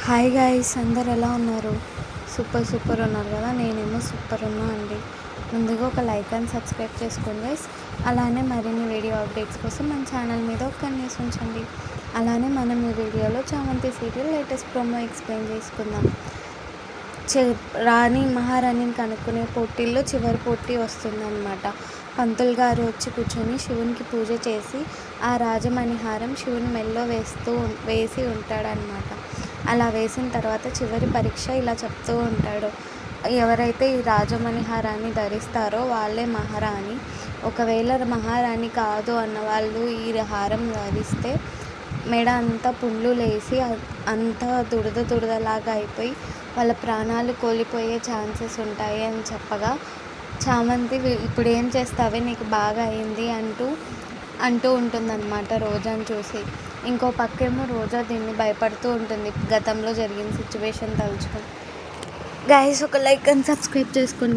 Hi guys, అందరు ఎలా ఉన్నారు? సూపర్ ఉన్నారు కదా. నేనేమో సూపర్ ఉన్నా అండి. ముందుగా ఒక లైక్ అండ్ సబ్స్క్రైబ్ చేసుకోండి గైస్. అలానే మరిన్ని వీడియో అప్డేట్స్ కోసం మన ఛానల్ మీద ఒక కన్నేసి ఉంచండి. అలానే మనం ఈ వీడియోలో చామంతి సీరియల్ లేటెస్ట్ ప్రోమో ఎక్స్ప్లెయిన్ చేసుకుందాం. రాణి మహారాణిని కనుక్కునే పోటీల్లో చివరి పోటీ వస్తుందన్నమాట. పంతులు గారు వచ్చి కూర్చొని శివునికి పూజ చేసి ఆ రాజమణిహారం శివుని మెల్లో వేసి ఉంటాడనమాట. అలా వేసిన తర్వాత చివరి పరీక్ష ఇలా చెప్తూ ఉంటాడు. ఎవరైతే ఈ రాజమణిహారాన్ని ధరిస్తారో వాళ్ళే మహారాణి. ఒకవేళ మహారాణి కాదు అన్న వాళ్ళు ఈ హారం ధరిస్తే మెడ అంతా పుండ్లు లేసి అంతా దురదలాగా అయిపోయి వాళ్ళ ప్రాణాలు కోల్పోయే ఛాన్సెస్ ఉంటాయి అని చెప్పగా, చామంతి ఇప్పుడు ఏం చేస్తావే, నీకు బాగా అయింది అంటూ ఉంటుందన్నమాట రోజాని చూసి. ఇంకో పక్కేమో రోజా దీన్ని భయపడుతూ ఉంటుంది గతంలో జరిగిన సిచ్యువేషన్ తలుచుకొని. గైస్, ఒక లైక్ అండ్ సబ్స్క్రైబ్ చేసుకోండి.